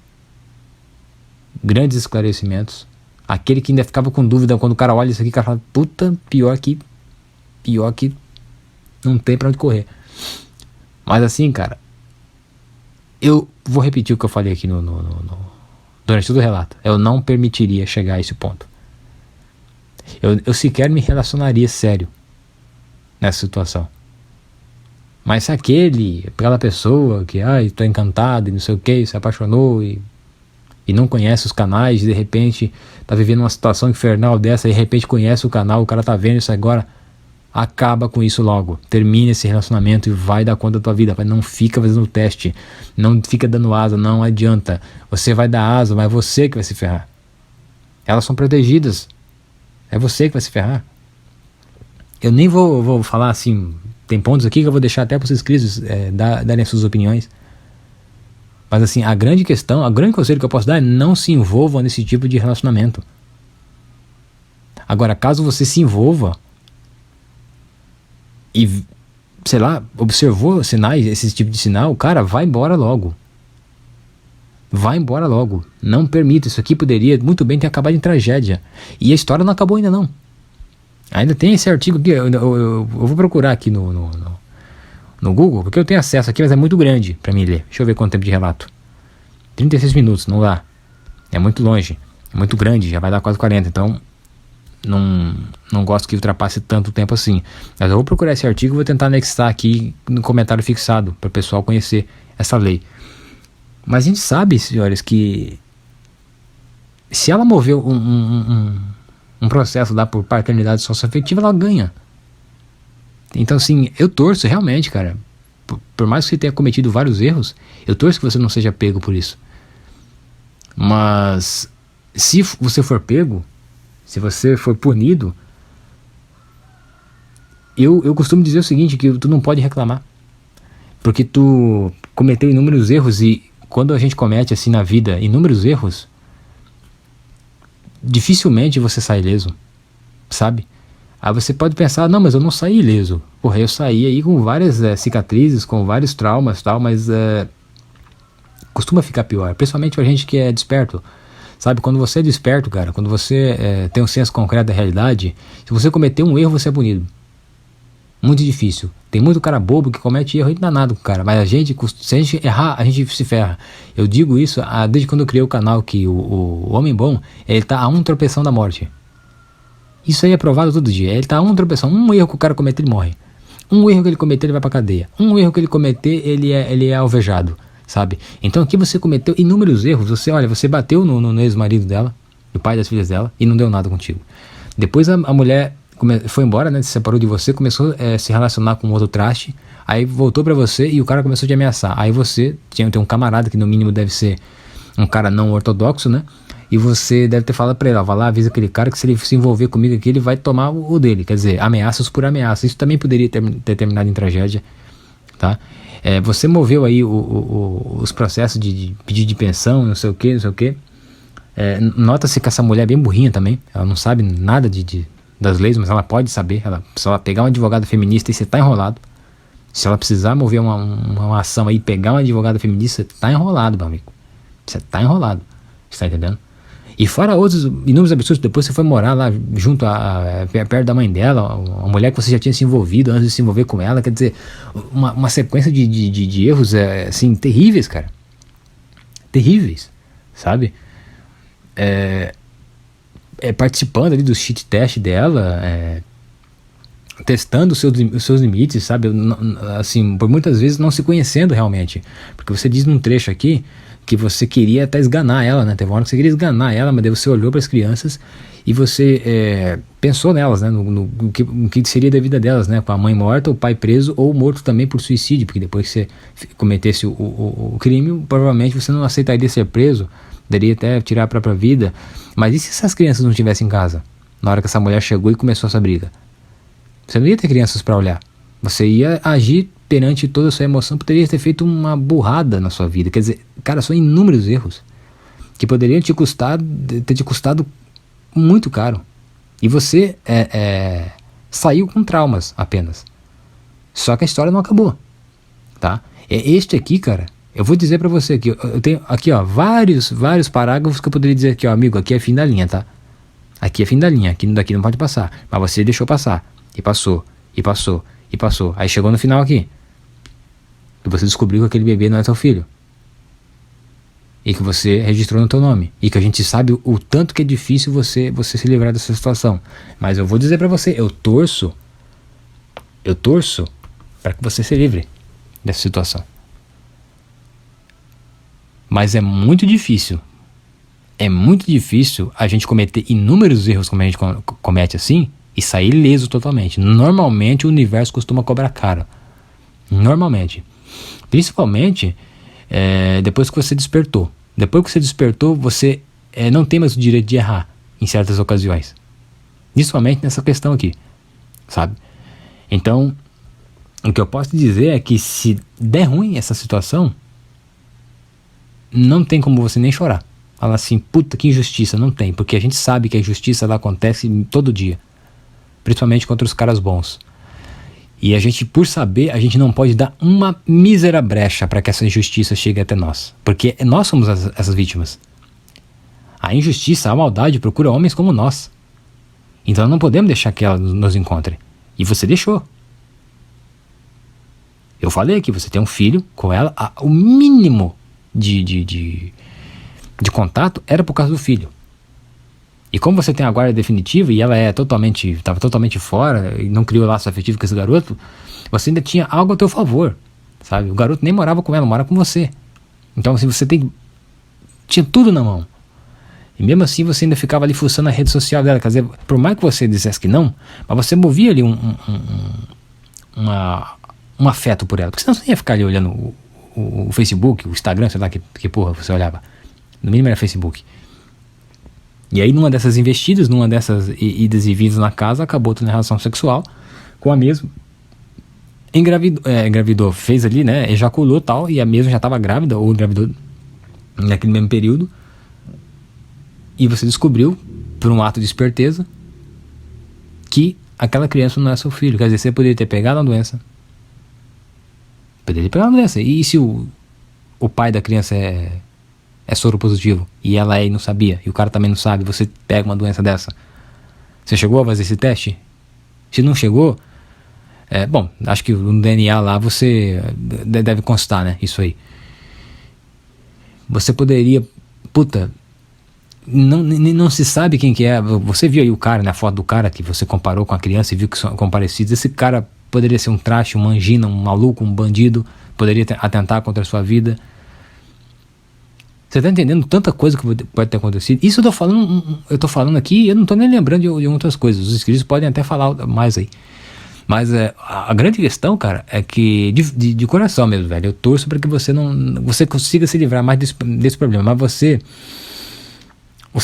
Grandes esclarecimentos. Aquele que ainda ficava com dúvida quando o cara olha isso aqui, o cara fala, puta, pior que não tem pra onde correr. Mas assim, cara, eu vou repetir o que eu falei aqui durante todo o relato. Eu não permitiria chegar a esse ponto. Eu sequer me relacionaria sério nessa situação. Mas se aquela pessoa que, tô encantado e não sei o que, se apaixonou e não conhece os canais, de repente tá vivendo uma situação infernal dessa, e de repente conhece o canal, o cara tá vendo isso agora, acaba com isso logo. Termina esse relacionamento e vai dar conta da tua vida. Não fica fazendo teste, não fica dando asa, não adianta. Você vai dar asa, mas é você que vai se ferrar. Elas são protegidas, é você que vai se ferrar. Eu nem vou falar assim, tem pontos aqui que eu vou deixar até para os inscritos darem suas opiniões. Mas assim, a grande questão, o grande conselho que eu posso dar é: não se envolva nesse tipo de relacionamento. Agora, caso você se envolva e, sei lá, observou sinais, esse tipo de sinal, cara, vai embora logo. Vai embora logo. Não permita. Isso aqui poderia muito bem ter acabado em tragédia. E a história não acabou ainda não. Ainda tem esse artigo aqui. Eu vou procurar aqui no Google, porque eu tenho acesso aqui, mas é muito grande para mim ler. Deixa eu ver quanto tempo de relato. 36 minutos, não dá. É muito longe. É muito grande, já vai dar quase 40. Então, não gosto que ultrapasse tanto tempo assim. Mas eu vou procurar esse artigo e vou tentar anexar aqui no comentário fixado, para o pessoal conhecer essa lei. Mas a gente sabe, senhores, que se ela moveu um processo lá por paternidade socioafetiva, ela ganha. Então, assim, eu torço realmente, cara, por mais que você tenha cometido vários erros, eu torço que você não seja pego por isso. Mas se você for pego, se você for punido, eu costumo dizer o seguinte, que tu não pode reclamar, porque tu cometeu inúmeros erros. E quando a gente comete assim na vida inúmeros erros, dificilmente você sai ileso, sabe? Aí você pode pensar: não, mas eu não saí ileso. Porra, eu saí aí com várias cicatrizes, com vários traumas e tal, mas costuma ficar pior, principalmente pra gente que é desperto, sabe? Quando você é desperto, cara, quando você tem um senso concreto da realidade, se você cometer um erro, você é punido. Muito difícil. Tem muito cara bobo que comete erro e não dá nada com o cara, mas se a gente errar, a gente se ferra. Eu digo isso desde quando eu criei o canal, que o homem bom, ele tá a um tropeção da morte. Isso aí é provado todo dia. Ele tá a um tropeção. Um erro que o cara cometer, ele morre. Um erro que ele cometer, ele vai pra cadeia. Um erro que ele cometer, ele é alvejado, sabe? Então aqui você cometeu inúmeros erros. Você bateu no ex-marido dela, no pai das filhas dela, e não deu nada contigo. Depois a mulher foi embora, né? Se separou de você, começou a se relacionar com outro traste, aí voltou pra você e o cara começou a te ameaçar. Aí você tem um camarada que no mínimo deve ser um cara não ortodoxo, né? E você deve ter falado pra ele: vai lá, avisa aquele cara que se ele se envolver comigo aqui, ele vai tomar o dele. Quer dizer, ameaças por ameaça. Isso também poderia ter terminado em tragédia, tá? Você moveu aí os processos de pedido de pensão, não sei o que, não sei o que. Nota-se que essa mulher é bem burrinha também. Ela não sabe nada das leis, mas ela pode saber. Se ela pegar um advogado feminista e você tá enrolado. Se ela precisar mover uma ação aí, pegar um advogado feminista, você tá enrolado, meu amigo. Você tá enrolado. Você tá entendendo? E fora outros inúmeros absurdos, depois você foi morar lá junto perto da mãe dela, uma mulher que você já tinha se envolvido antes de se envolver com ela. Quer dizer, uma sequência de erros assim, terríveis, cara. Terríveis, sabe? Participando ali do cheat test dela, testando os seus limites, sabe? Assim, por muitas vezes não se conhecendo realmente. Porque você diz num trecho aqui que você queria até esganar ela, né? Teve uma hora que você queria esganar ela, mas daí você olhou para as crianças e você pensou nelas, né? No que seria da vida delas, né? Com a mãe morta, o pai preso ou morto também por suicídio, porque depois que você cometesse o crime, provavelmente você não aceitaria ser preso, poderia até tirar a própria vida. Mas e se essas crianças não estivessem em casa na hora que essa mulher chegou e começou essa briga? Você não ia ter crianças para olhar. Você ia agir perante toda a sua emoção, poderia ter feito uma burrada na sua vida. Quer dizer, cara, são inúmeros erros que poderiam ter te custado muito caro. E você saiu com traumas apenas. Só que a história não acabou, tá? Este aqui, cara, eu vou dizer pra você aqui, eu tenho aqui, ó, vários parágrafos que eu poderia dizer aqui, ó, amigo, aqui é fim da linha, tá? Aqui é fim da linha, aqui daqui não pode passar. Mas você deixou passar, e passou, e passou, e passou. Aí chegou no final aqui. que você descobriu que aquele bebê não é seu filho. E que você registrou no teu nome. E que a gente sabe o tanto que é difícil você se livrar dessa situação. Mas eu vou dizer pra você, eu torço para que você se livre dessa situação. Mas é muito difícil a gente cometer inúmeros erros como a gente comete assim e sair ileso totalmente. Normalmente o universo costuma cobrar caro. Normalmente. Principalmente depois que você despertou. Depois que você despertou, você não tem mais o direito de errar em certas ocasiões. Principalmente nessa questão aqui, sabe? Então, o que eu posso dizer é que se der ruim essa situação, não tem como você nem chorar. Falar assim, puta, que injustiça. Não tem, porque a gente sabe que a injustiça ela acontece todo dia. Principalmente contra os caras bons. E a gente, por saber, a gente não pode dar uma mísera brecha para que essa injustiça chegue até nós. Porque nós somos essas vítimas. A injustiça, a maldade procura homens como nós. Então não podemos deixar que ela nos encontre. E você deixou. Eu falei que você tem um filho com ela, o mínimo de contato era por causa do filho. E como você tem a guarda definitiva e ela estava totalmente fora e não criou laço afetivo com esse garoto, você ainda tinha algo a teu favor, sabe? O garoto nem morava com ela, mora com você. Então assim, tinha tudo na mão. E mesmo assim você ainda ficava ali fuçando a rede social dela. Quer dizer, por mais que você dissesse que não, mas você movia ali um afeto por ela. Porque senão você ia ficar ali olhando o Facebook, o Instagram, sei lá que porra você olhava. No mínimo era Facebook. E aí numa dessas investidas, numa dessas idas e vindas na casa, acabou tendo relação sexual com a mesma. Engravidou, fez ali, né, ejaculou e tal, e a mesma já estava grávida, ou engravidou naquele mesmo período. E você descobriu, por um ato de esperteza, que aquela criança não é seu filho. Quer dizer, você poderia ter pegado a doença. Poderia ter pegado a doença. E se o pai da criança é soro positivo e ela e não sabia, e o cara também não sabe, você pega uma doença dessa, você chegou a fazer esse teste? Se não chegou, bom, acho que no DNA lá você deve constar, né, isso aí. Você poderia, não se sabe quem que é. Você viu aí o cara, na foto do cara que você comparou com a criança e viu que são parecidos. Esse cara poderia ser um traste, um mangina, um maluco, um bandido, poderia atentar contra a sua vida. Você tá entendendo tanta coisa que pode ter acontecido? Isso eu tô falando aqui, eu não tô nem lembrando de outras coisas. Os inscritos podem até falar mais aí. Mas a grande questão, cara, é que de coração mesmo, velho, eu torço para que você consiga se livrar mais desse problema. Mas você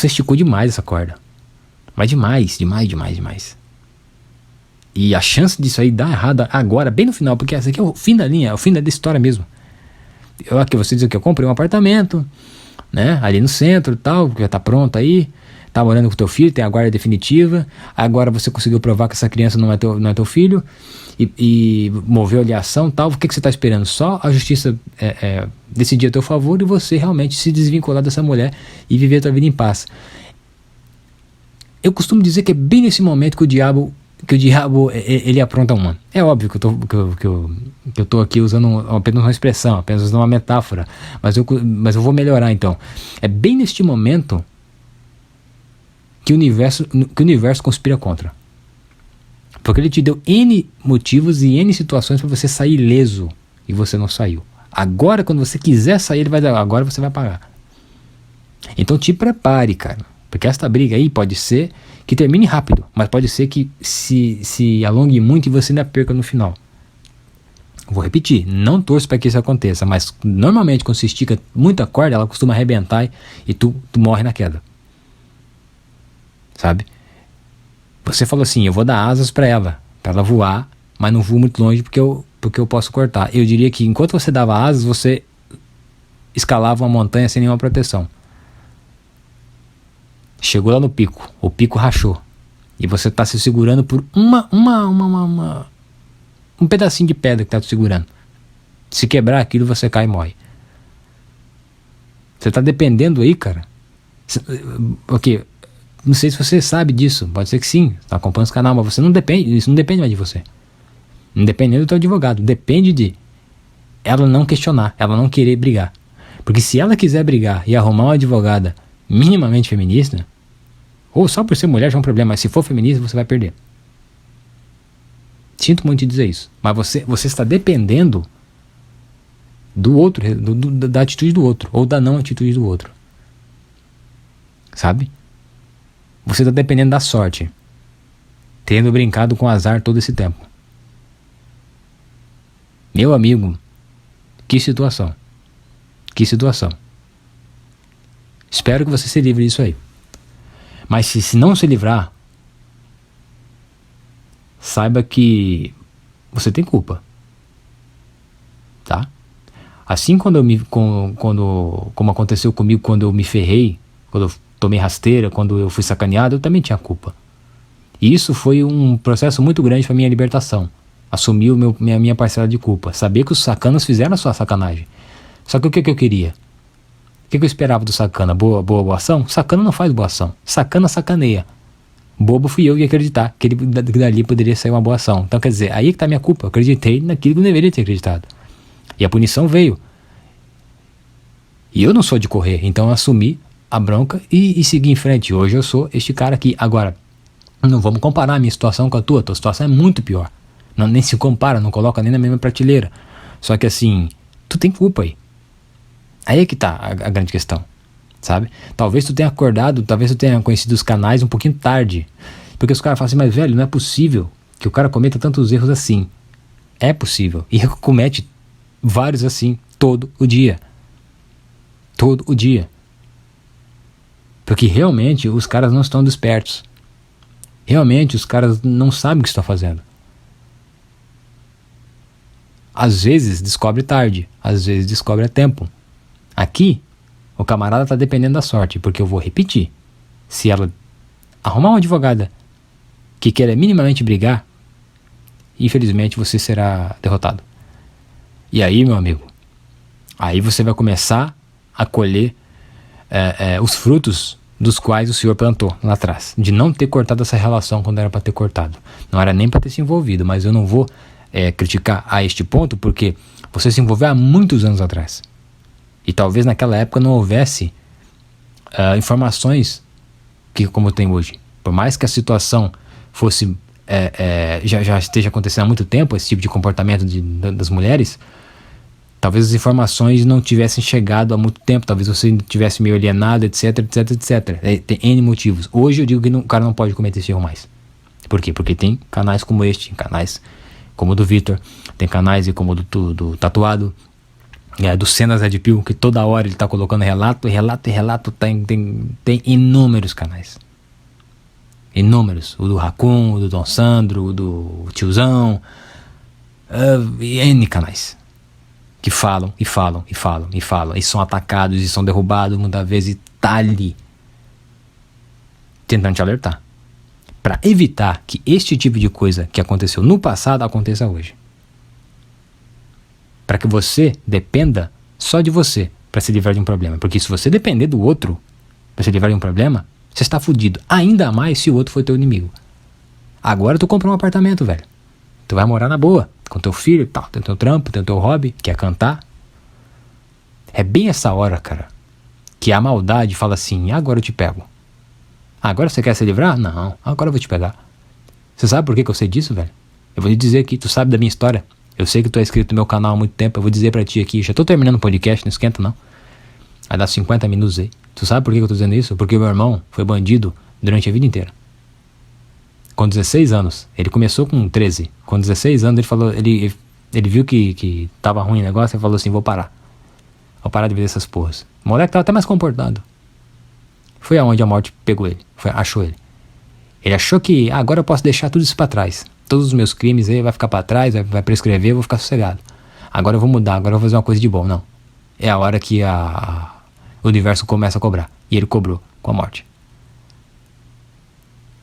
esticou demais essa corda. Mas demais. E a chance disso aí dar errado agora, bem no final, porque essa aqui é o fim da linha, é o fim da história mesmo. Aqui você diz que eu comprei um apartamento, né, ali no centro e tal, que já tá pronto aí, tá morando com teu filho, tem a guarda definitiva, agora você conseguiu provar que essa criança não é teu filho, e moveu ali a ação e tal. O que você tá esperando? Só a justiça decidir a teu favor e você realmente se desvincular dessa mulher e viver a tua vida em paz. Eu costumo dizer que é bem nesse momento que o diabo ele apronta uma. É óbvio que eu tô aqui usando apenas uma expressão, apenas usando uma metáfora, mas eu vou melhorar então. É bem neste momento que o universo conspira contra. Porque ele te deu N motivos e N situações para você sair ileso e você não saiu. Agora, quando você quiser sair, ele vai dizer, agora você vai pagar. Então te prepare, cara. Porque esta briga aí pode ser que termine rápido, mas pode ser que se alongue muito e você ainda perca no final. Vou repetir, não torço para que isso aconteça, mas normalmente quando se estica muita corda, ela costuma arrebentar e tu morre na queda. Sabe? Você falou assim, eu vou dar asas para ela voar, mas não voo muito longe porque eu posso cortar. Eu diria que enquanto você dava asas, você escalava uma montanha sem nenhuma proteção. Chegou lá no pico, o pico rachou e você está se segurando por um pedacinho de pedra que está te segurando. Se quebrar aquilo, você cai e morre. Você está dependendo aí, cara. Ok, não sei se você sabe disso, pode ser que sim, está acompanhando esse canal, mas você não depende, isso não depende mais de você. Não depende nem do teu advogado, depende de ela não questionar, ela não querer brigar. Porque se ela quiser brigar e arrumar uma advogada minimamente feminista, ou só por ser mulher já é um problema, mas se for feminista você vai perder. Sinto muito de dizer isso, mas você está dependendo do outro, da atitude do outro, ou da não atitude do outro. Sabe? Você está dependendo da sorte, tendo brincado com o azar todo esse tempo. Meu amigo, que situação. Que situação. Espero que você se livre disso aí. Mas se não se livrar, saiba que você tem culpa. Tá? Assim como aconteceu comigo quando eu me ferrei, quando eu tomei rasteira, quando eu fui sacaneado, eu também tinha culpa. E isso foi um processo muito grande para minha libertação. Assumir minha parcela de culpa. Saber que os sacanas fizeram a sua sacanagem. Só que o que eu queria? O que eu esperava do sacana? Boa ação? Sacana não faz boa ação. Sacana sacaneia. Bobo fui eu que ia acreditar que dali poderia sair uma boa ação. Então quer dizer, aí que tá a minha culpa. Eu acreditei naquilo que eu deveria ter acreditado. E a punição veio. E eu não sou de correr, então eu assumi a bronca e segui em frente. Hoje eu sou este cara aqui. Agora, não vamos comparar a minha situação com a tua. A tua situação é muito pior. Não, nem se compara, não coloca nem na mesma prateleira. Só que assim, tu tem culpa aí. Aí é que tá a grande questão, sabe? Talvez tu tenha acordado, talvez tu tenha conhecido os canais um pouquinho tarde. Porque os caras falam assim, mas velho, não é possível que o cara cometa tantos erros assim. É possível. E comete vários assim, todo o dia. Todo o dia. Porque realmente os caras não estão despertos. Realmente os caras não sabem o que estão fazendo. Às vezes descobre tarde, às vezes descobre a tempo. Aqui, o camarada está dependendo da sorte, porque eu vou repetir. Se ela arrumar uma advogada que queira minimamente brigar, infelizmente você será derrotado. E aí, meu amigo, aí você vai começar a colher os frutos dos quais o senhor plantou lá atrás. De não ter cortado essa relação quando era para ter cortado. Não era nem para ter se envolvido, mas eu não vou criticar a este ponto, porque você se envolveu há muitos anos atrás. E talvez naquela época não houvesse informações como tem hoje. Por mais que a situação fosse já esteja acontecendo há muito tempo, esse tipo de comportamento das mulheres, talvez as informações não tivessem chegado há muito tempo, talvez você tivesse meio alienado, etc, etc, etc. Tem N motivos. Hoje eu digo que o cara não pode cometer esse erro mais. Por quê? Porque tem canais como este, canais como o do Vitor, tem canais como o do Tatuado, do Cenas Red Pill, que toda hora ele está colocando relato, tem inúmeros canais. Inúmeros. O do Raccoon, o do Dom Sandro, o do Tiozão, N canais. Que falam, e são atacados, e são derrubados, muitas vezes, e tá ali, tentando te alertar. Para evitar que este tipo de coisa que aconteceu no passado aconteça hoje. Para que você dependa só de você para se livrar de um problema. Porque se você depender do outro para se livrar de um problema, você está fudido. Ainda mais se o outro for teu inimigo. Agora tu comprou um apartamento, velho. Tu vai morar na boa, com teu filho e tal. Tem teu trampo, tem teu hobby, quer cantar. É bem essa hora, cara, que a maldade fala assim, agora eu te pego. Agora você quer se livrar? Não, agora eu vou te pegar. Você sabe por que eu sei disso, velho? Eu vou te dizer aqui, tu sabe da minha história. Eu sei que tu é inscrito no meu canal há muito tempo. Eu vou dizer pra ti aqui, já tô terminando o podcast, não esquenta não. Vai dar 50 minutos aí. Tu sabe por que eu tô dizendo isso? Porque meu irmão foi bandido durante a vida inteira. Com 16 anos, ele começou com 13. Com 16 anos ele falou, ele viu que tava ruim o negócio e falou assim, vou parar. Vou parar de ver essas porras. O moleque tava até mais comportado. Foi aonde a morte pegou ele, achou ele. Ele achou que agora eu posso deixar tudo isso pra trás. Todos os meus crimes aí vai ficar pra trás, vai prescrever, eu vou ficar sossegado. Agora eu vou mudar, agora eu vou fazer uma coisa de bom. Não. É a hora que o universo começa a cobrar. E ele cobrou com a morte.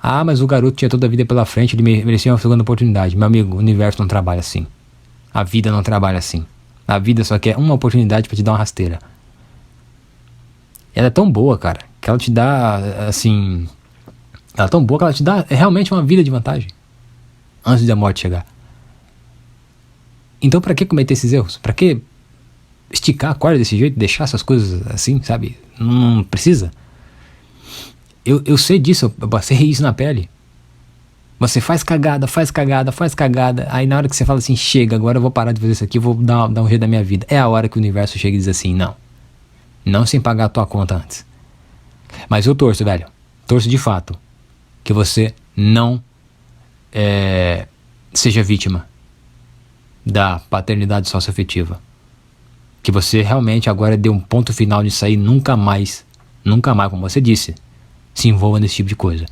Ah, mas o garoto tinha toda a vida pela frente, ele merecia uma segunda oportunidade. Meu amigo, o universo não trabalha assim. A vida não trabalha assim. A vida só quer uma oportunidade pra te dar uma rasteira. Ela é tão boa, cara, que ela te dá, assim... Ela é tão boa que ela te dá realmente uma vida de vantagem. Antes da morte chegar. Então pra que cometer esses erros? Pra que esticar a corda desse jeito, deixar essas coisas assim, sabe? Não precisa. Eu sei disso, eu passei isso na pele. Você faz cagada, aí na hora que você fala assim, chega, agora eu vou parar de fazer isso aqui, eu vou dar um jeito da minha vida. É a hora que o universo chega e diz assim, não sem pagar a tua conta antes. Mas eu torço, velho, torço de fato, que você não seja vítima da paternidade socioafetiva. Que você realmente agora dê um ponto final nisso aí, nunca mais, como você disse, se envolva nesse tipo de coisa.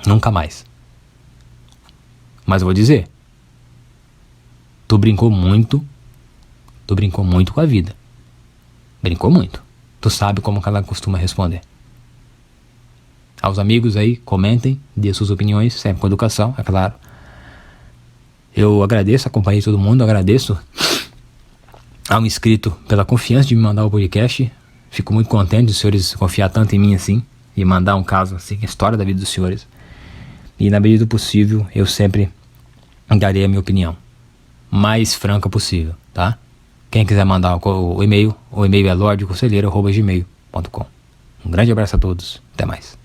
Nunca mais. Mas eu vou dizer, tu brincou muito com a vida. Brincou muito. Tu sabe como que ela costuma responder. Aos amigos aí, comentem, dê suas opiniões, sempre com educação, é claro. Eu agradeço a companhia de todo mundo, agradeço ao inscrito pela confiança de me mandar o podcast. Fico muito contente dos senhores confiar tanto em mim assim e mandar um caso assim, a história da vida dos senhores. E na medida do possível, eu sempre darei a minha opinião mais franca possível, tá? Quem quiser mandar o e-mail é lordconselheiro@gmail.com. Um grande abraço a todos, até mais.